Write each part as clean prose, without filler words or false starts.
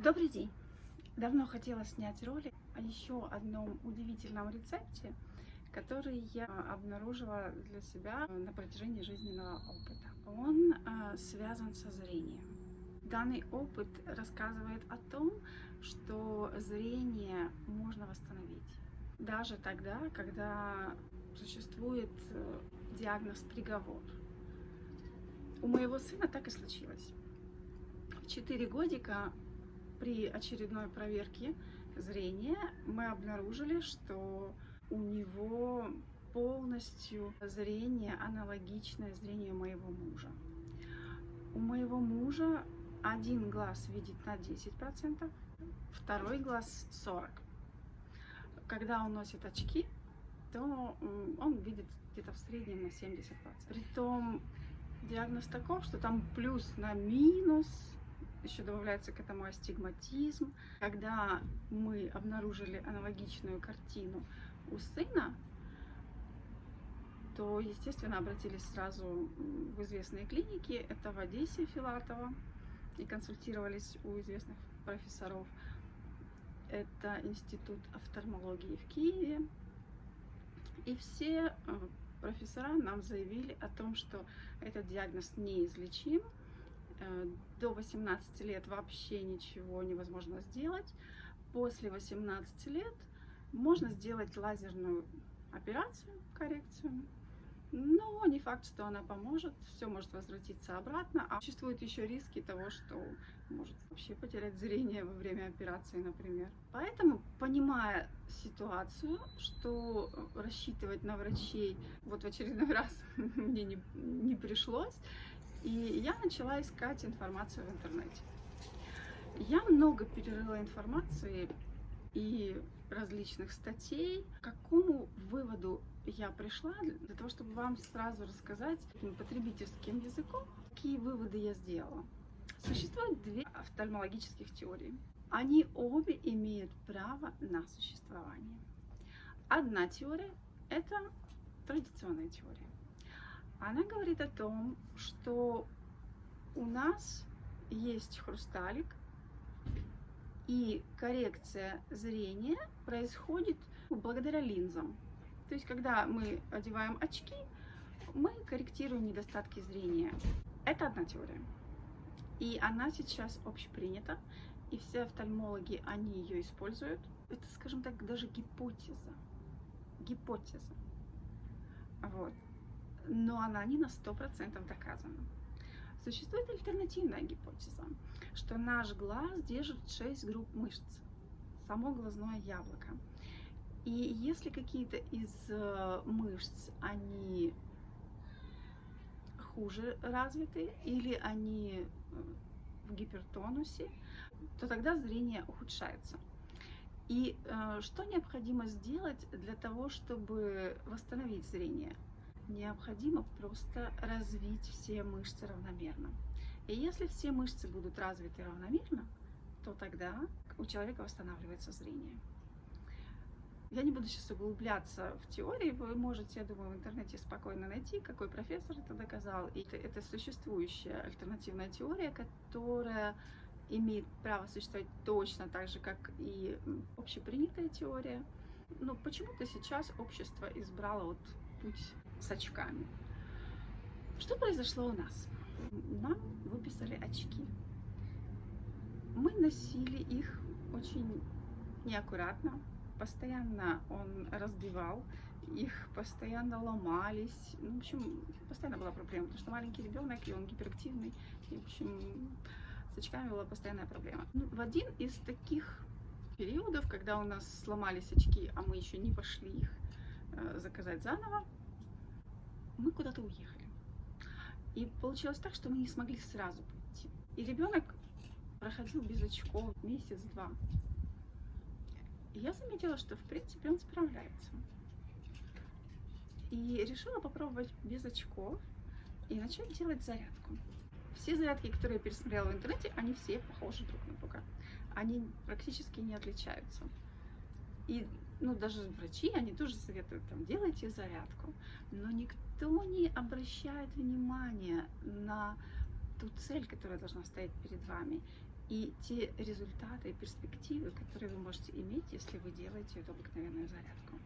Добрый день! Давно хотела снять ролик о еще одном удивительном рецепте, который я обнаружила для себя на протяжении жизненного опыта. Он связан со зрением. Данный опыт рассказывает о том, что зрение можно восстановить. Даже тогда, когда существует диагноз-приговор. У моего сына так и случилось. В 4 годика при очередной проверке зрения мы обнаружили, что у него полностью зрение аналогичное зрению моего мужа. У моего мужа один глаз видит на 10%, второй глаз 40%. Когда он носит очки, то он видит где-то в среднем на 70%. Притом диагноз таков, что там плюс на минус, еще добавляется к этому астигматизм. Когда мы обнаружили аналогичную картину у сына, то, естественно, обратились сразу в известные клиники. Это в Одессе, Филатово, и консультировались у известных профессоров. Это Институт офтальмологии в Киеве. И все профессора нам заявили о том, что этот диагноз неизлечим. До 18 лет вообще ничего невозможно сделать. После 18 лет можно сделать лазерную операцию, коррекцию, но не факт, что она поможет. Все может возвратиться обратно. А существуют еще риски того, что может вообще потерять зрение во время операции, например. Поэтому, понимая ситуацию, что рассчитывать на врачей вот в очередной раз мне не пришлось, и я начала искать информацию в интернете. Я много перерыла информации и различных статей. К какому выводу я пришла, для того, чтобы вам сразу рассказать таким потребительским языком, какие выводы я сделала. Существует две офтальмологических теории. Они обе имеют право на существование. Одна теория – это традиционная теория. Она говорит о том, что у нас есть хрусталик, и коррекция зрения происходит благодаря линзам. То есть, когда мы одеваем очки, мы корректируем недостатки зрения. Это одна теория. И она сейчас общепринята, и все офтальмологи, они ее используют. Это, скажем так, даже гипотеза. Гипотеза. Вот. Но она не на 100% доказана. Существует альтернативная гипотеза, что наш глаз держит 6 групп мышц, само глазное яблоко. И если какие-то из мышц, они хуже развиты или они в гипертонусе, то тогда зрение ухудшается. И что необходимо сделать для того, чтобы восстановить зрение? Необходимо просто развить все мышцы равномерно. И если все мышцы будут развиты равномерно, то тогда у человека восстанавливается зрение. Я не буду сейчас углубляться в теории, вы можете, я думаю, в интернете спокойно найти, какой профессор это доказал. И это существующая альтернативная теория, которая имеет право существовать точно так же, как и общепринятая теория. Но почему-то сейчас общество избрало вот путь с очками. Что произошло у нас? Нам выписали очки. Мы носили их очень неаккуратно. Постоянно он разбивал, их постоянно ломались. В общем, постоянно была проблема, потому что маленький ребенок, и он гиперактивный. И, в общем, с очками была постоянная проблема. В один из таких периодов, когда у нас сломались очки, а мы еще не пошли их заказать заново, мы куда-то уехали. И получилось так, что мы не смогли сразу прийти. И ребенок проходил без очков месяц-два. И я заметила, что в принципе он справляется. И решила попробовать без очков и начать делать зарядку. Все зарядки, которые я пересмотрела в интернете, они все похожи друг на друга. Они практически не отличаются. И даже врачи, они тоже советуют, делайте зарядку. Но никто не обращает внимания на ту цель, которая должна стоять перед вами. и те результаты и перспективы, которые вы можете иметь, если вы делаете эту обыкновенную зарядку.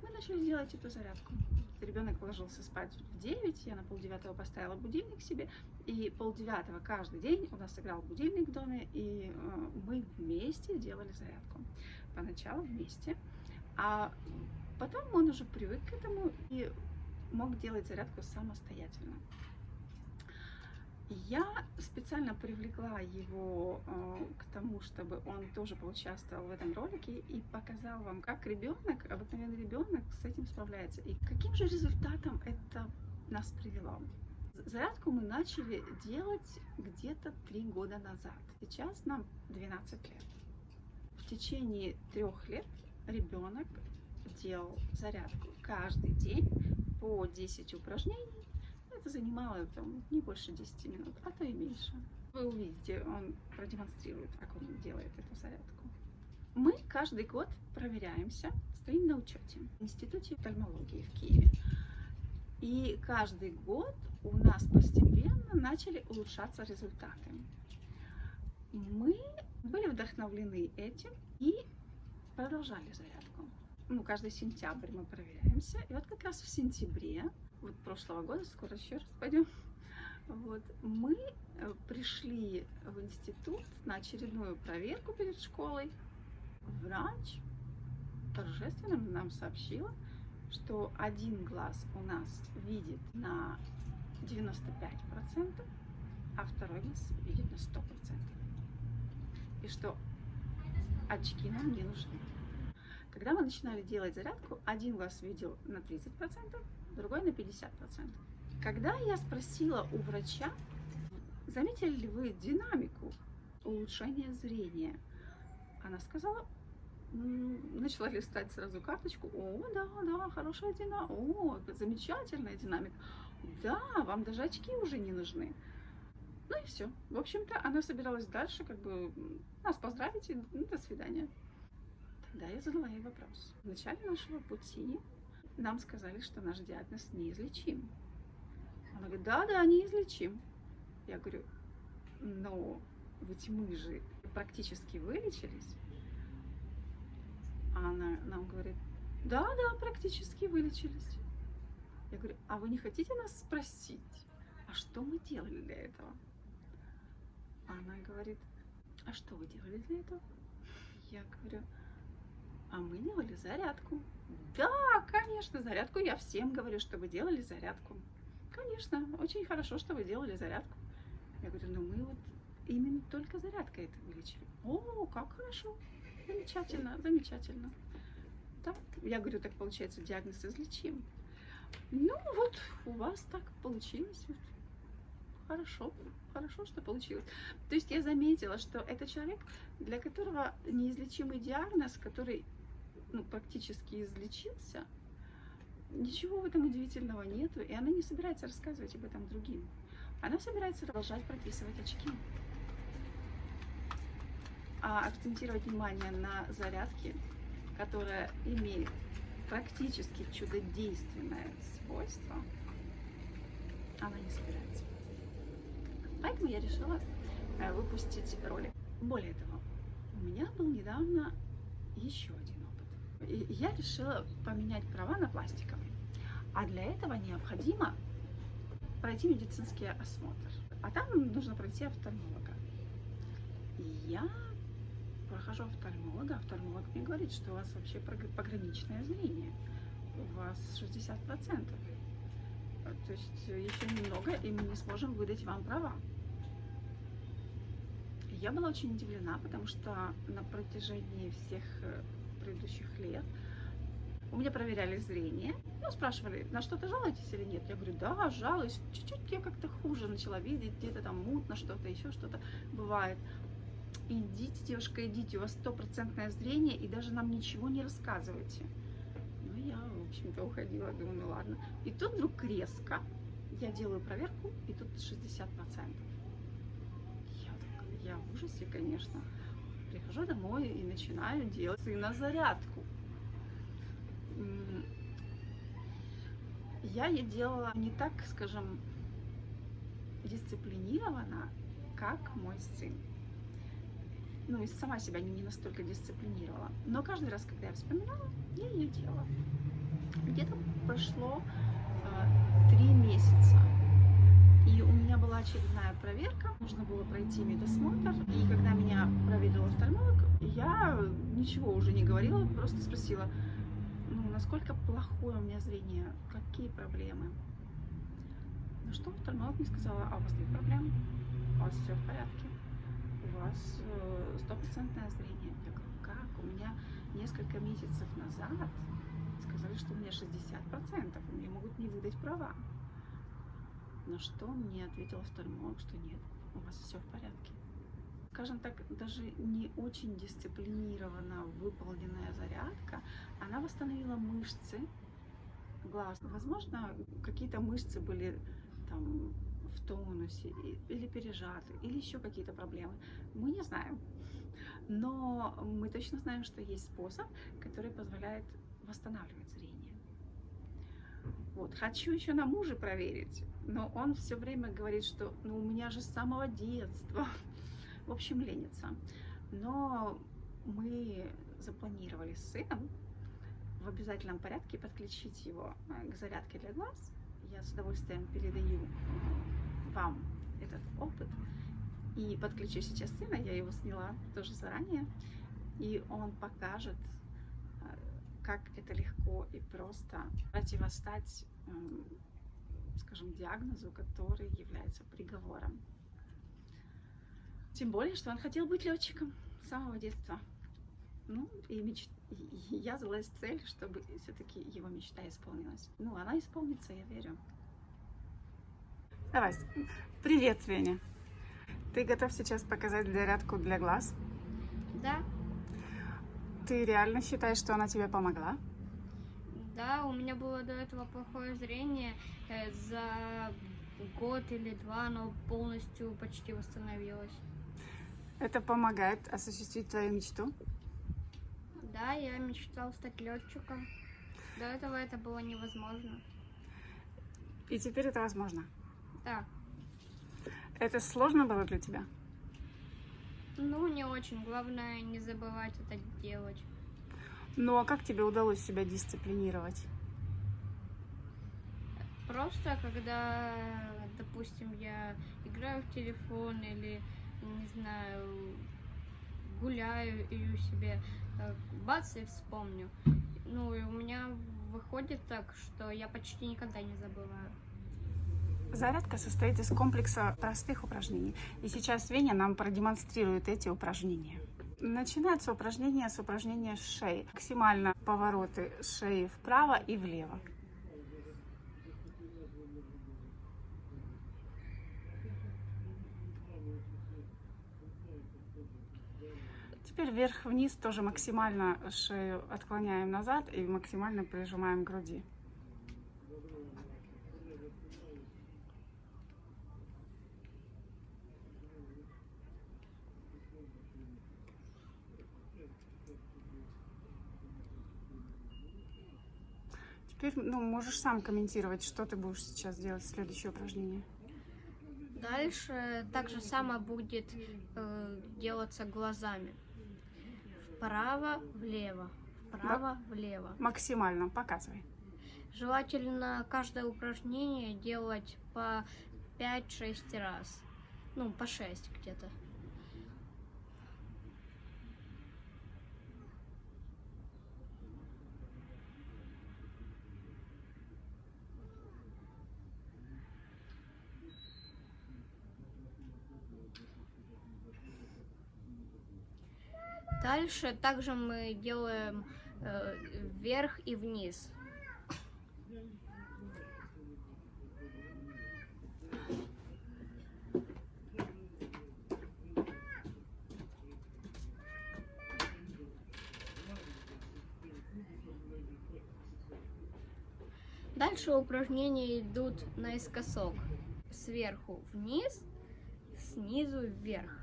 Мы начали делать эту зарядку. Ребенок ложился спать в 9, я на 8:30 поставила будильник себе, и 8:30 каждый день у нас играл будильник в доме, и мы вместе делали зарядку. Поначалу вместе, а потом он уже привык к этому и мог делать зарядку самостоятельно. Я специально привлекла его к тому, чтобы он тоже поучаствовал в этом ролике и показал вам, как ребенок, обыкновенный ребенок, с этим справляется и каким же результатом это нас привело. Зарядку мы начали делать где-то 3 года назад. Сейчас нам 12 лет. В течение 3 лет ребенок делал зарядку каждый день по 10 упражнений. Это занимало не больше 10 минут, а то и меньше. Вы увидите, он продемонстрирует, как он делает эту зарядку. Мы каждый год проверяемся, стоим на учете в Институте офтальмологии в Киеве. И каждый год у нас постепенно начали улучшаться результаты. Мы были вдохновлены этим и продолжали зарядку. Каждый сентябрь мы проверяемся. И вот как раз в сентябре прошлого года, скоро еще раз пойдем, мы пришли в институт на очередную проверку перед школой. Врач торжественно нам сообщила, что один глаз у нас видит на 95%, а второй глаз видит на 100%. И что очки нам не нужны. Когда мы начинали делать зарядку, один глаз видел на 30%, другой на 50%. Когда я спросила у врача, заметили ли вы динамику улучшения зрения, она сказала, начала листать сразу карточку, да, хорошая динамика, замечательная динамика, да, вам даже очки уже не нужны. Ну и все. В общем-то, она собиралась дальше, нас поздравить и до свидания. Тогда я задала ей вопрос. В начале нашего пути нам сказали, что наш диагноз неизлечим. Она говорит, да, неизлечим. Я говорю, но ведь мы же практически вылечились. А она нам говорит, да, практически вылечились. Я говорю, а вы не хотите нас спросить, а что мы делали для этого? Она говорит, а что вы делали для этого? Я говорю, а мы делали зарядку. Да, конечно, зарядку. Я всем говорю, что вы делали зарядку. Конечно, очень хорошо, что вы делали зарядку. Я говорю, ну мы именно только зарядкой это вылечили. О, как хорошо. Замечательно, замечательно. Да, я говорю, так получается, диагноз излечим. Ну у вас так получилось. Хорошо, что получилось. То есть я заметила, что это человек, для которого неизлечимый диагноз, который практически излечился, ничего в этом удивительного нету, и она не собирается рассказывать об этом другим. Она собирается продолжать прописывать очки. А акцентировать внимание на зарядке, которая имеет практически чудодейственное свойство, она не собирается. Поэтому я решила выпустить ролик. Более того, у меня был недавно еще один опыт. И я решила поменять права на пластиковые. А для этого необходимо пройти медицинский осмотр. А там нужно пройти офтальмолога. И я прохожу офтальмолога. Офтальмолог мне говорит, что у вас вообще пограничное зрение. У вас 60%. То есть еще немного, и мы не сможем выдать вам права. Я была очень удивлена, потому что на протяжении всех предыдущих лет у меня проверяли зрение. Спрашивали, на что-то жалуетесь или нет? Я говорю, да, жалуюсь. Чуть-чуть я как-то хуже начала видеть, где-то там мутно что-то, еще что-то бывает. Идите, девушка, идите, у вас 100% зрение, и даже нам ничего не рассказывайте. Я, в общем-то, уходила, думаю, ну ладно. И тут вдруг резко я делаю проверку, и тут 60%. Я в ужасе, конечно. Прихожу домой и начинаю делать сына зарядку. Я ей делала не так, скажем, дисциплинированно, как мой сын. ну и сама себя не настолько дисциплинировала. Но каждый раз, когда я вспоминала, я ее делала. Где-то прошло 3 месяца. И у меня была очередная проверка, нужно было пройти медосмотр. И когда меня проверил офтальмолог, я ничего уже не говорила, просто спросила, ну, насколько плохое у меня зрение, какие проблемы. На что офтальмолог мне сказала, а у вас нет проблем, у вас все в порядке, у вас стопроцентное зрение. Я говорю, как? У меня несколько месяцев назад сказали, что у меня 60%, и мне могут не выдать права. На что мне ответил офтальмолог, что нет, у вас все в порядке. Скажем так, даже не очень дисциплинированно выполненная зарядка, она восстановила мышцы глаз. Возможно, какие-то мышцы были там в тонусе или пережаты, или еще какие-то проблемы. Мы не знаем. Но мы точно знаем, что есть способ, который позволяет восстанавливать зрение. Вот. Хочу еще на муже проверить, но он все время говорит, что ну, у меня же с самого детства. В общем, ленится. Но мы запланировали с сыном в обязательном порядке подключить его к зарядке для глаз. Я с удовольствием передаю вам этот опыт. И подключу сейчас сына, я его сняла тоже заранее. И он покажет, как это легко и просто противостать, скажем, диагнозу, который является приговором. Тем более, что он хотел быть летчиком с самого детства. Ну, и я задалась цель, чтобы все-таки его мечта исполнилась. Ну, она исполнится, я верю. Давай. Привет, Веня. Ты готов сейчас показать зарядку для глаз? Да, Ты реально считаешь, что она тебе помогла? да, у меня было до этого плохое зрение. За год или два оно полностью почти восстановилось. Это помогает осуществить твою мечту? Да, я мечтал стать летчиком. До этого это было невозможно. И теперь это возможно. Да, Это сложно было для тебя? ну не очень. Главное не забывать это делать. Ну а как тебе удалось себя дисциплинировать? Просто когда, допустим, я играю в телефон или, не знаю, гуляю и себе, бац, и вспомню. Ну и у меня выходит так, что я почти никогда не забываю. Зарядка состоит из комплекса простых упражнений. И сейчас Веня нам продемонстрирует эти упражнения. Начинается упражнение с упражнения шеи. Максимально повороты шеи вправо и влево. Теперь вверх-вниз тоже максимально шею отклоняем назад и максимально прижимаем к груди. Теперь можешь сам комментировать, что ты будешь сейчас делать в следующее упражнение. Дальше так же само будет делаться глазами. Вправо, влево, вправо, влево. Максимально показывай. Желательно каждое упражнение делать по 5-6 раз. Ну, по 6 где-то. Дальше также мы делаем вверх и вниз. Дальше упражнения идут наискосок. Сверху вниз, снизу вверх.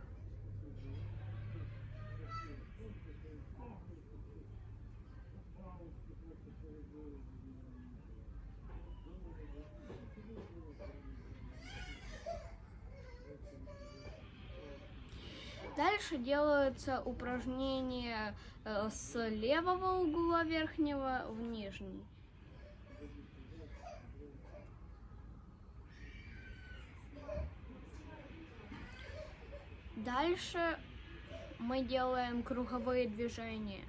Дальше делаются упражнения с левого угла верхнего в нижний. Дальше мы делаем круговые движения.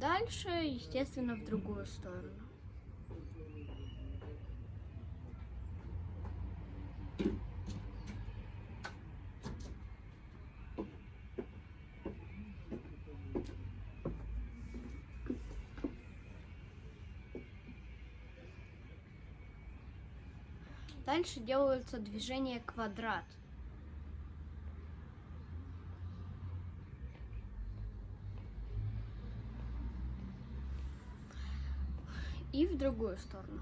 Дальше, естественно, в другую сторону. Дальше делаются движения квадрат. И в другую сторону.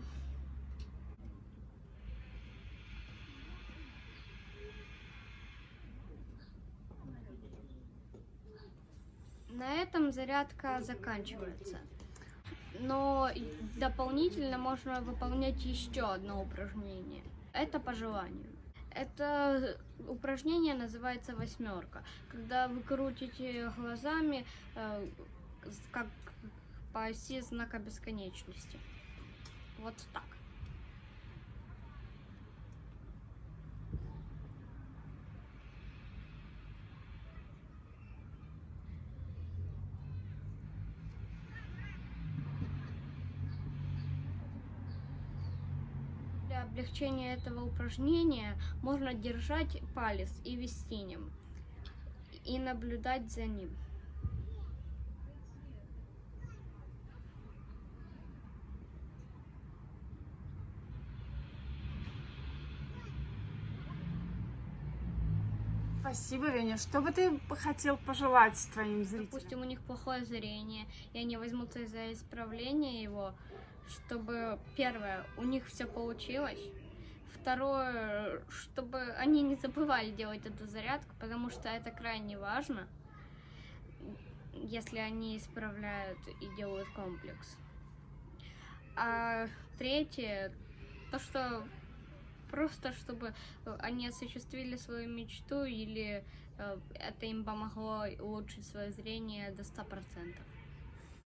На этом зарядка заканчивается. Но дополнительно можно выполнять еще одно упражнение. Это по желанию. Это упражнение называется восьмерка. Когда вы крутите глазами, как по оси знака бесконечности. Вот так. Для облегчения этого упражнения можно держать палец и вести ним, и наблюдать за ним. Спасибо, Веня. Что бы ты хотел пожелать твоим зрителям? Допустим, у них плохое зрение, и они возьмутся за исправление его, чтобы, первое, у них все получилось, второе, чтобы они не забывали делать эту зарядку, потому что это крайне важно, если они исправляют и делают комплекс. А третье, то, что просто чтобы они осуществили свою мечту или это им помогло улучшить свое зрение до 100%.